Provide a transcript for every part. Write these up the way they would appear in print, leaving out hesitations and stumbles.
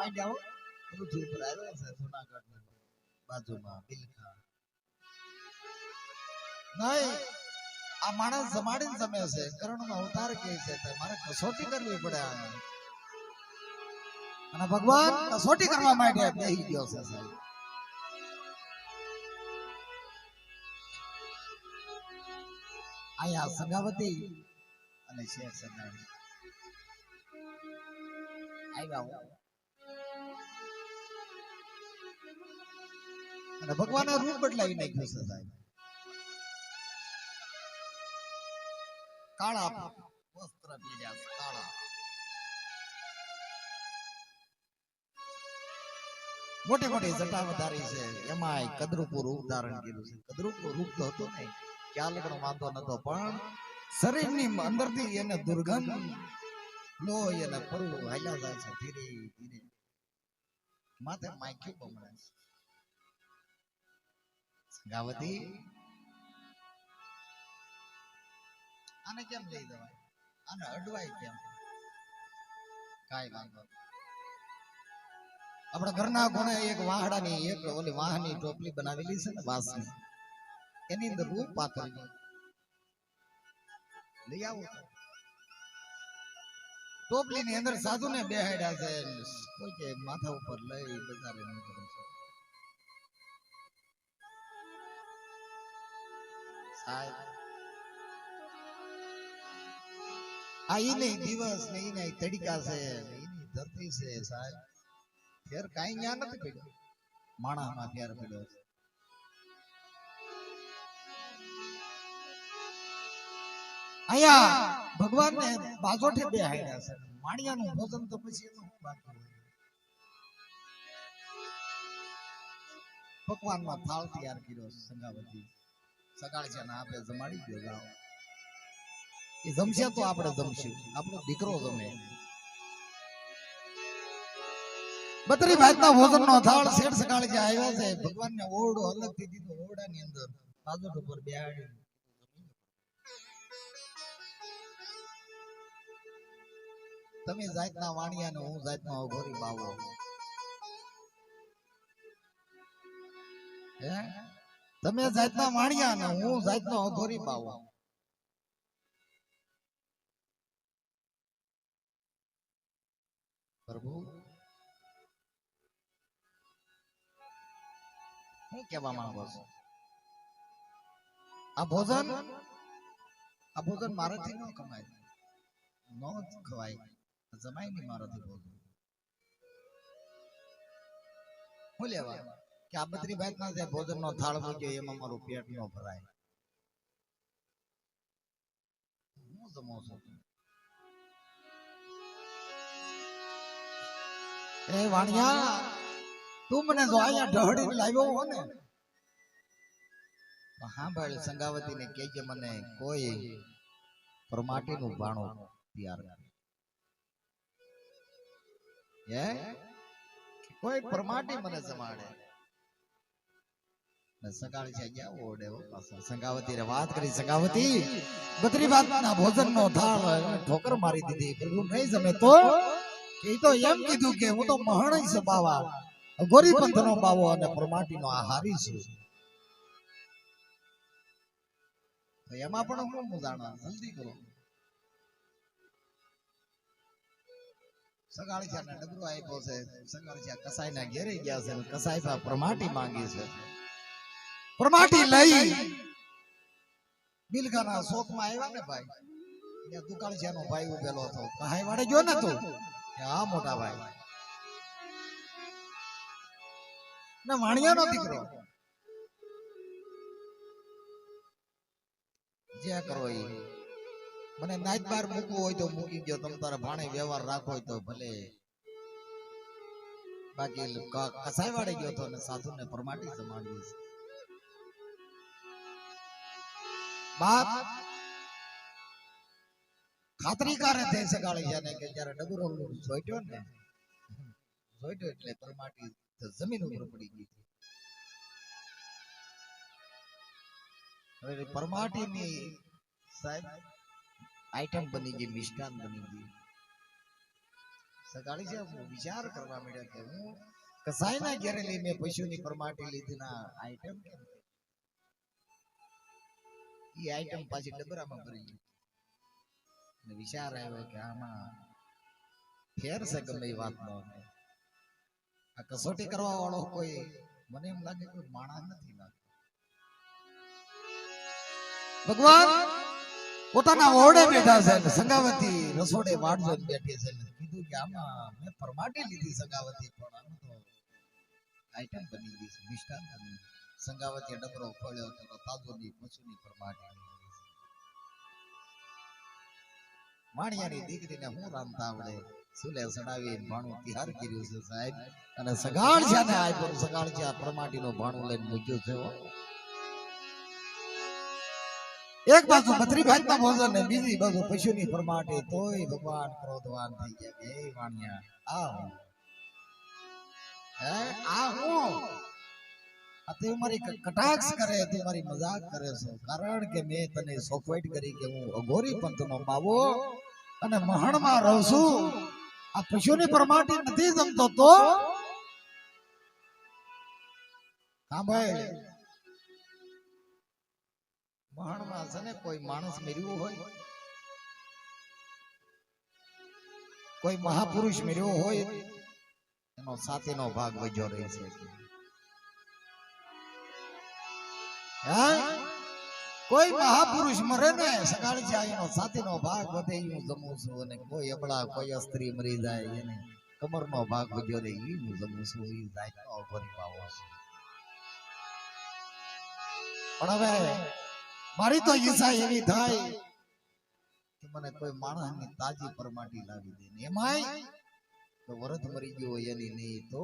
માંડ્યા હો પૃથ્વી ઉપર આવ્યો છે જૂનાગઢ બાજુમાં બિલખા નહીં આ માણસ જમાડીને જમે છે કર્ણનો અવતાર કે છે મારે કસોટી કરવી પડે આને અને ભગવાન કસોટી કરવા માટે બેહી ગયો છે સાહેબ આયા સંગાવતી અને શેખ સંગાવતી આવ્યા અને ભગવાનના રૂપ બદલાવી નાખ્યું છે સાહેબ કાળા વસ્ત્ર પહેર્યા કાળા મોટી મોટી જટા વધારી છે એમાં કદરૂપું રૂપ ધારણ કર્યું છે કદરૂપું રૂપ તો હતું નહીં ક્યાં લગનો વાંધો નતો પણ શરીરની અંદરથી એને દુર્ગંધ લોહી અને પરવું હાલ્યા જાય છે ધીરે ધીરે માથે માખ્યું બમણે સંગાવતી આને કેમ લઈ દેવાય આને અડવાય કેમ કાંઈ વાંધો આપણા ઘરના કોણે એક વાહડાની એક ઓલી વાહની ટોપલી બનાવેલી છે ને વાસની એની અંદર રૂપ પાથરેલું લઈ આવો ટોપલી ની અંદર સાધુ ને બેહાડ્યા છે કોઈ કે માથા ઉપર લઈ બજારે નીકળે છે સાહેબ આ ઈ નહીં દિવસ ને ઈ નહીં તડકા છે એની ધરતી છે સાહેબ ફેર કાઈ ન્યા નથી પડ્યો માણામાં ફેર પડ્યો છે આયા ભગવાન ને બાજોઠે બેહાડ્યા છે માણિયાનું ભોજન તો પછી એનું બાકી હોય પકવાનમાં થાળ તૈયાર કર્યો સંગાવતી સગાળ છે ને આપે જમાડી ગયો જાઓ એ જમશે તો આપણે જમશું આપણો દીકરો જમે બત્રી ભાતના ભોજન નો થાળ શેઠ સગાળ જે આવ્યા છે ભગવાન ને ઓરડો અલગ થી દીધો ઓરડાની અંદર બાજોઠ ઉપર બેહાડી તમે જાતના વાણિયા ને હું જાતનો અઘોરી બાવો હે તમે જાતના વાણિયા ને હું જાતનો અઘોરી બાવો પ્રભુ હું કહેવા માંગો છો આ ભોજન મારાથી ન કમાય ન ખવાય જમાય નહીં મારાથી ભોજન હું લેવા કે આ બત્રી ભાત ના જે ભોજન નો થાળ મૂક્યો એમાં મારું પેટ ન ભરાય હું જમો છું એ વાણિયા તું મને જો અહીંયા ઢહડી લાવ્યો હો ને હા ભાઈ સંગાવતી ને કહેજે મને કોઈ પરમાટી નું બાણું તૈયાર હે કોઈ પરમાટી મને જમાડે સગાળી છે ગયા ઓડે સંગાવતી રે વાત કરી સંગાવતી બત્રી વાત ના ભોજન નો થાળ ઠોકર મારી દીધી પ્રભુ નહીં જમે તો એ તો એમ કીધું કે હું તો મહણ છે બાવા ગોરી પંથ નો બાવો અને પરમાટી નો આહારી છું એમાં પણ હું જાણવા જલ્દી કરો સગાળિયા ને ડબરો આપ્યો છે સગાળિયા કસાઈ ના ઘેરે ગયા છે કસાઈ પા પરમાટી માંગી છે પરમાટી લઈ બિલખાના શોક માં આવ્યા ને ભાઈ ત્યાં દુકાળિયા નો ભાઈ ઉભેલો હતો કહાઈ વાડે ગયો ને તું હા મોટા ભાઈ ના વાણિયા નો દીકરો જે કરો એ મને નાઈટ બાર મૂકવું હોય તો મૂકી ગયો તમે તારા ભાણે વ્યવહાર રાખો હોય તો ભલે બાકી કસાઈ વાડે ગયો તો અને સાધુ ને પરમાટી જમાડ્યું છે બાપ ખાતરી કરે થઈ સગાળી છે ને કે જ્યારે ડબરો જોઈટ્યો ને જોઈટ્યો એટલે પરમાટી જમીન ઉપર પડી ગઈ હવે પરમાટી ની સાહેબ આઈટમ બની ગઈ મિષ્ટાન બની ગઈ સગાડી છે વિચાર કરવા માંડ્યા કે હું કસાઈના ઘેરે લઈ મેં પશુની પરમાટી લીધી ના આઈટમ કેમ ઈ આઈટમ પાછી ડબરામાં ભરી ગઈ અને વિચાર આવ્યો કે આમાં ફેર છે ગમે એ વાતનો આ કસોટી કરવા વાળો કોઈ મને એમ લાગે કોઈ માણસ નથી લાગતો ભગવાન પોતાના ઓરડે બેઠા છે ને સંગાવતી રસોડે વાડજો બેઠી છે ને કીધું કે આમાં મેં પરમાટી લીધી સંગાવતી પણ આમ તો આઈટમ બની ગઈ છે મિષ્ટાન બની સંગાવતી ડબરો ખોલ્યો તો તાજોની પશુની પરમાટી માણિયાની દીકરીને હું રાંધતા આવડે સુલે સડાવી ભાણું તિહાર કર્યું છે સાહેબ અને સગાળ છે ને આ પર સગાળ છે આ પરમાટીનો ભાણું લઈને મૂક્યું છે એક બાજુ બત્રી ભાતમાં ભોજન ને બીજી બાજુ પશુની પરમાટી તોય ભગવાન ક્રોધવાન થઈ ગયા કે એ વાણિયા આ હું આ તે મારી કટાક્ષ કરે તું મારી મજાક કરે છે કારણ કે મેં તને સોફવાઈટ કરી કે હું અઘોરી પંથનો બાવો અને મહણમાં રહું છું આ પશુની પરમાટી નથી જમતો તો હા ભાઈ મહણમાં છે ને કોઈ માણસ મર્યું હોય કોઈ મહાપુરુષ મર્યો હોય એનો સાથેનો ભાગ વજ્યો રહે છે કોઈ મહાપુરુષ મરે ને સગાળી જાય એનો સાથેનો ભાગ વધે હું જમું છું અને કોઈ અબળા કોઈ સ્ત્રી મરી જાય એને કમરનો ભાગ વજ્યો રહે એ હું જમું છું એ જાય તો અઘોરી પાવો છે પણ હવે મારી તો ઈચ્છા એવી થાય કે મને કોઈ માણસની તાજી પરમાટી લાવી દે એમાંય તો વરદ મરી ગયો હોય એની નહીં તો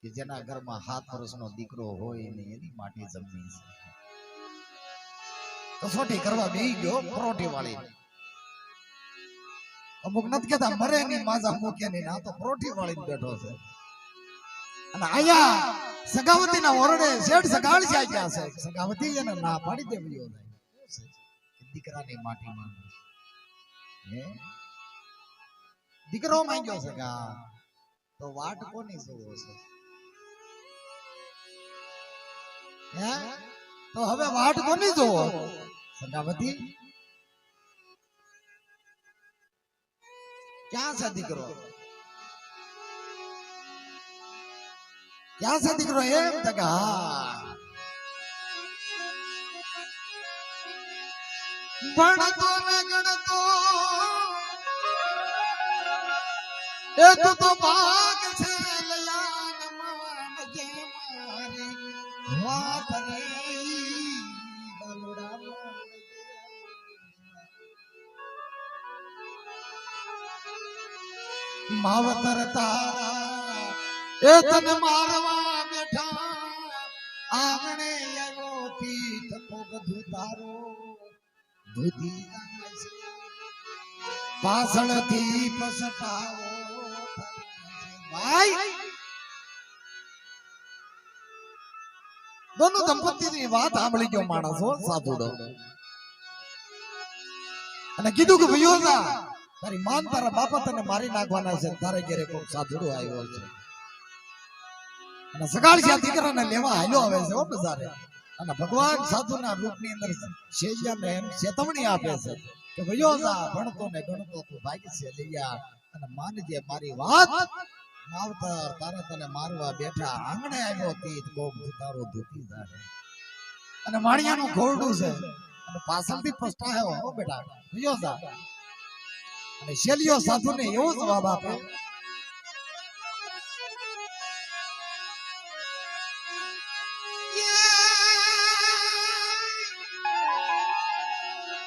કે જેના ઘરમાં 7 વર્ષનો દીકરો હોય ને એની માટી જમી છે કસોટી કરવા બેહી ગયો પરોઠી વાળી અમુક નથી કેતા મરે ની માજા મૂકે ની ના તો પરોઠી વાળી બેઠો છે અને આયા સગાવતી ના ઓરડે શેઠ સગાળ છે ગયા છે સગાવતી એને ના પાડી દેવ્યો દીકરાની માટી માંગે હે દીકરો માંગ્યો છે કે તો વાટ કોની જોવો છે હે તો હવે વાટ કોની જોવો સગાવતી ક્યાં છે દીકરો ક્યાં છે દીકરો એમ તક હા ભણતો ને ગણતો એ તો ભાગ છે લયાન માન જે મારી વાત રે બલુડા માવતર તારા એ તને મારવા બેઠા આંગણે આવ્યો પીઠ તો બધું તારો ધૂતી પાછળથી પસટાવો ભાઈ દોનો દંપતીની વાત સાંભળી ગયો માણસ હો સાધુડો અને કીધું કે ભૈયોજા તારી માન તારા બાપા તને મારી નાખવાના છે તારે ઘરે કોઈ સાધુડો આવ્યો છે અને સગાળિયા દીકરાને લેવા હાલ્યો આવે છે હો બજારે અને ભગવાન સાધુના રૂપની અંદર શેજિયાને એમ ચેતવણી આપે છે કે ભૈયોજા ભણતો ને ગણતો તું ભાગ્ય છે લઈયા અને માનજે મારી વાત માવતર તારે તને મારવા બેઠા આંગણે આવ્યો તીત કોમ તારો ધૂતી જાય અને માણિયાનું ઘોરડું છે અને પાછળથી પસ્તાયો હો બેટા ભૈયોજા અને શેલિયો સાધુને એવો જવાબ આપે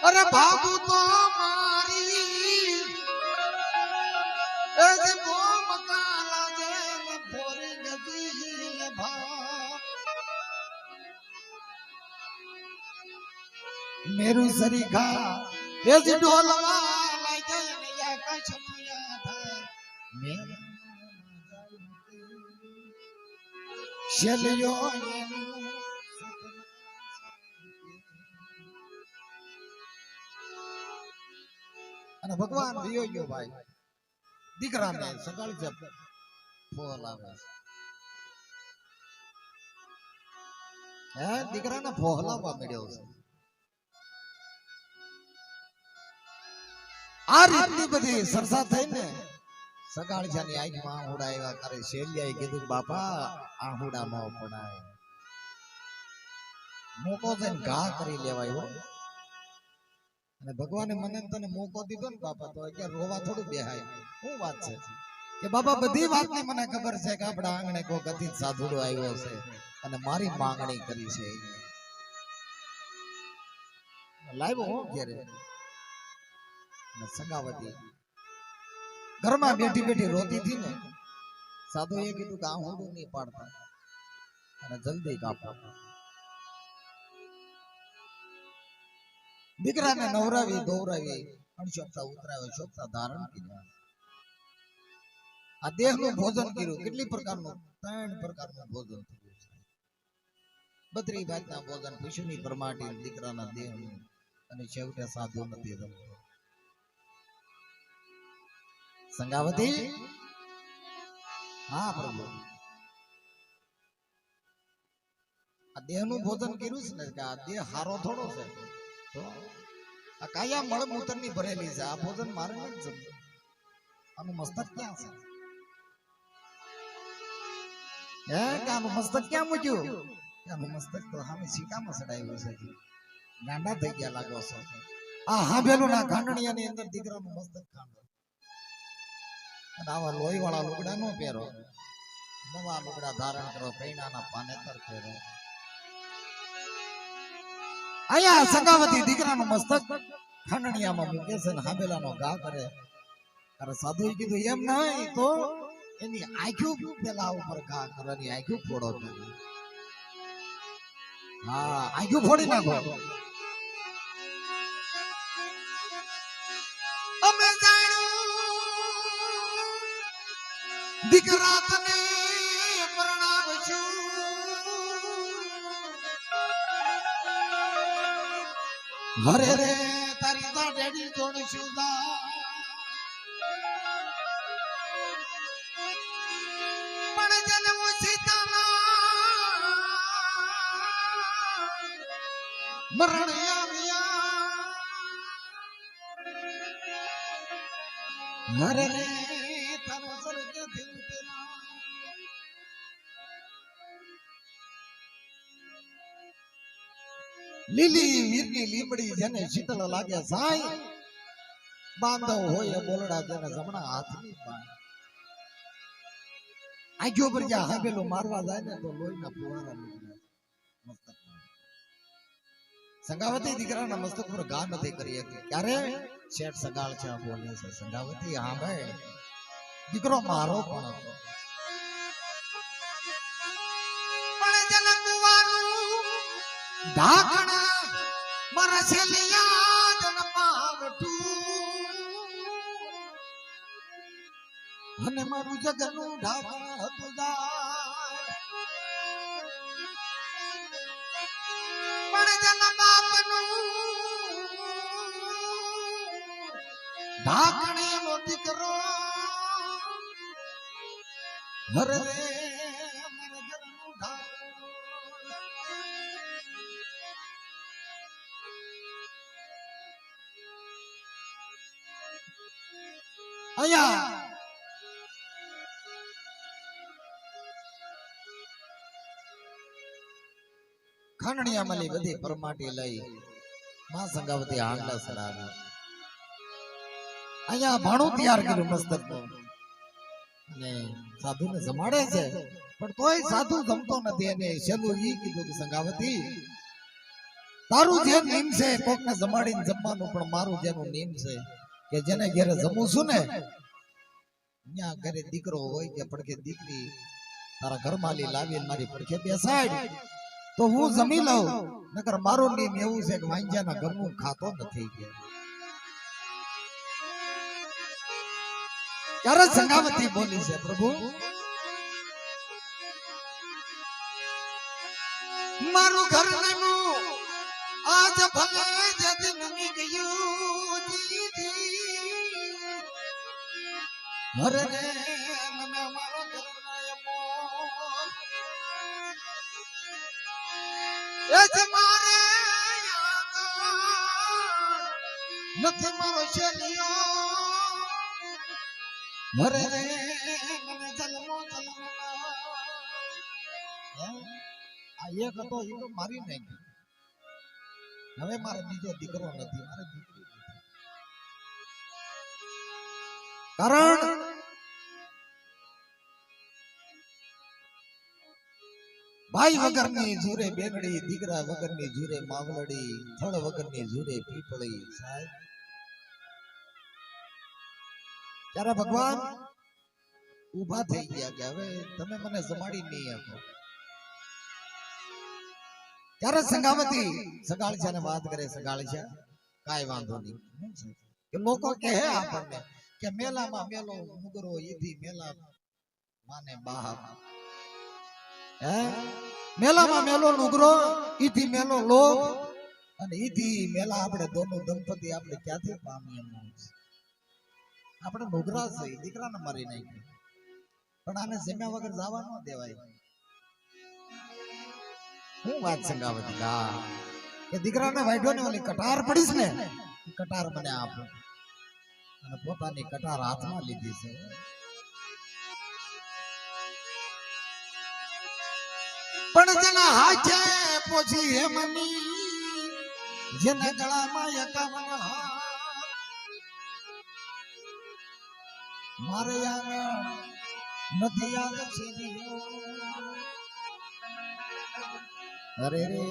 અરે ભાગુ તો મારી એ જે બોમ કાલા જે ભોરી ગદી ભાગ મેરું સરીખા એ જે ઢોલવા લઈ જાય ને આકાશ મુયા થાય મેરે શેલિયો અને ભગવાન વિયો ગયો ભાઈ દીકરાને સગાળ છે ફોલ આવે છે હે દીકરાને ફોહલાવા મળ્યો છે આ રીતની બધી સરસા થઈને સગાળજાની આંખમાં આહુડા આવ્યા કરે શેલિયાએ કીધું બાપા આહુડા ન પડાય મોકો થઈને ઘા કરી લેવાય હો અને ભગવાને મને તને મોકો દીધો ને બાપા તો અત્યારે રોવા થોડું બેહાય શું વાત છે કે બાપા બધી વાતની મને ખબર છે કે આપણા આંગણે કોઈ ગતિત સાધુડો આવ્યો છે અને મારી માંગણી કરી છે લાવ્યો હો ઘેરે સંગાવતી ઘરમાં બેઠી બેઠી રોતી હતી ને સાધુએ કીધું કે આ હોડું નહીં પાડતા અને જલ્દી કાપો દીકરાને નવરાવી દોરાવી અણશોભતા ઉતરાવે શોભતા ધારણ કર્યા આ દેહનું ભોજન કર્યું કેટલી પ્રકારનું 3 પ્રકારનું ભોજન થયું છે બત્રી ભાતના ભોજન પશુની પરમાટી દીકરાના દેહનું અને છેવટે સાધુ નથી રમતો સંગાવતી હા પ્રભુ આ દેહનું ભોજન કર્યું છે ને કે આ દેહ હારો થોડો છે તો આ કાયા મળમૂત્ર ની ભરેલી છે આ ભોજન મારે નથી જમવું આનું મસ્તક ક્યાં છે હે કે આનું મસ્તક ક્યાં મૂક્યું આનું મસ્તક તો સામે શીકામાં સડાયું છે ગાંડા થઈ ગયા લાગો છો આ હાંભેલું ના ખાંડણીયાની અંદર દીકરાનું મસ્તક ખાંડો અને આવા લોહી વાળા લુગડા નો પહેરો નવા લુગડા ધારણ કરો પૈણાના પાનેતર પહેરો અહીંયા સંગાવતી દીકરાનું મસ્તક ખાંડણીયામાં મૂકે છે ને હાંભેલાનો ઘા કરે અરે સાધુએ કીધું એમ નહીં તો એની આંખો પેલા ઉપર ઘા કરો એની આંખો ફોડો હા આંખો ફોડી નાખો અમે જાણ્યું દીકરા તને પરણાવશું હરે રે તારી દાઢી જોડશું પણ જન્મ સીતાના મરણ આવ્યા હરે રે તારો સ્વર્ગ થયું લીલી વીરની લીમડી જેને શીતળ લાગે સાઈ બાંધવ હોય બોલડા જેને જમણા હાથની બાંધ આંખો પર જ્યાં હાંભેલું મારવા જાય ને તો લોહીના ફુવારા નીકળે સંગાવતી દીકરાના મસ્તક પર ઘા નથી કરી હતી ક્યારે શેઠ સગાળ છે બોલે છે સંગાવતી હા ભાઈ દીકરો મારો પણ હતો પણ જનકવાનું ઢાકણ મારા છેલિયા જન્માવતું અને મારું જગનું ઢાકણ હતું પણ જન્માવનું ઢાકણ એનો દીકરો હરે રે મારા જગનું ઢાકણ અહીંયા ખાંડણીયા મળી બધી પરમાટી લઈ માં સંગાવતી હાંડલા સડાવી અહીંયા ભાણું તૈયાર કર્યું મસ્તક અને સાધુ ને જમાડે છે પણ તોય સાધુ જમતો નથી અને છેલ્લું ઈ કીધું કે સંગાવતી તારું જે નિયમ છે કોક ને જમાડીને જમવાનું પણ મારું જેનું નિયમ છે કે જેને ઘરે જમું છું ને ત્યાં ઘરે દીકરો હોય કે પડખે દીકરી તારા ઘરમાલી લાવીને મારી પડખે બેસાડ તો હું જમી લઉં નકર મારો નિયમ એવું છે કે વાંજાના ઘરનું ખાતો નથી કે ત્યારે સંગાવતી બોલી છે પ્રભુ મારું ઘર નનું આજ ભલે જદ નમી ગયું હરે રે મને મારો ધર્મયમો એ જ મારે નથી મારો શેલિયો હરે રે મને જલમો આ એક હતો એ તો મારી નાખ્યો હવે મારો બીજો દીકરો નથી મારે દીકરી નથી કારણ ભાઈ વગરની ઝૂરે બેનડી દીકરા વગરની ઝૂરે માવલડી થળ વગરની ઝૂરે પીપળી સાહેબ ત્યારે ભગવાન ઊભા થઈ ગયા કે હવે તમે મને જમાડી નહીં આપો ત્યારે સંગાવતી સગાળજા ને વાત કરે સગાળજા કાઈ વાંધો નહીં કે લોકો કહે આપણને કે મેલામાં મેલો મુગરો ઈથી મેલા માને બહાર હે મેલામાં મેલો નુગરો ઈથી મેલો લોભ અને ઈથી મેલા આપણે દોનો દંપતી આપણે ક્યાંથી પામીએ આપણે નુગરા છે દીકરાને મારી નાખ્યો પણ આને જમ્યા વગર જવા ન દેવાય હું વાત સંગાવતી કા કે દીકરાને વાઢ્યો ને ઓલી કટાર પડીશ ને કટાર મને આપો અને પોતાની કટાર હાથમાં લીધી છે પણ જેના હાથે પોછી હેમની જેના ગળામાં એકાવન મારે યાર નથી યાદ છે અરે રે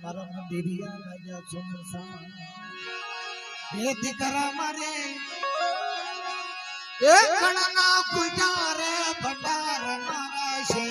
મારા મંદિરિયા રાજા સુનસા એ દીકરા મારે એ કણના કુજારે ભંડાર મારા છે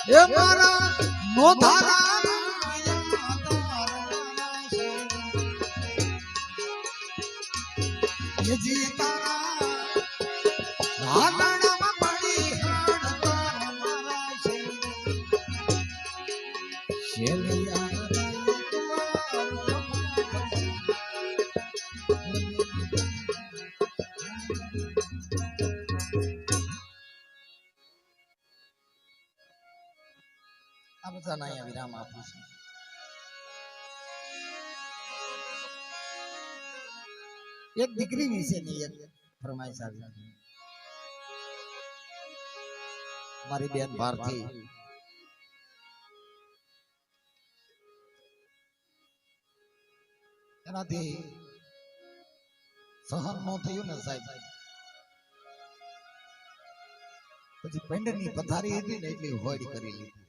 એ મારા મોધારા એ જી તારા હાલણમાં પડી હાડ તારા મારા શેલિયા આ બધા ના અહીંયા વિરામ આપું છું એક દીકરી વિશેની એક ફરમાઈશ આવી મારી બેન ભારતી એનાથી સહન ન થયું ને સાહેબ પછી પેંડની પથારી હતી ને એટલી હોડ કરી લીધી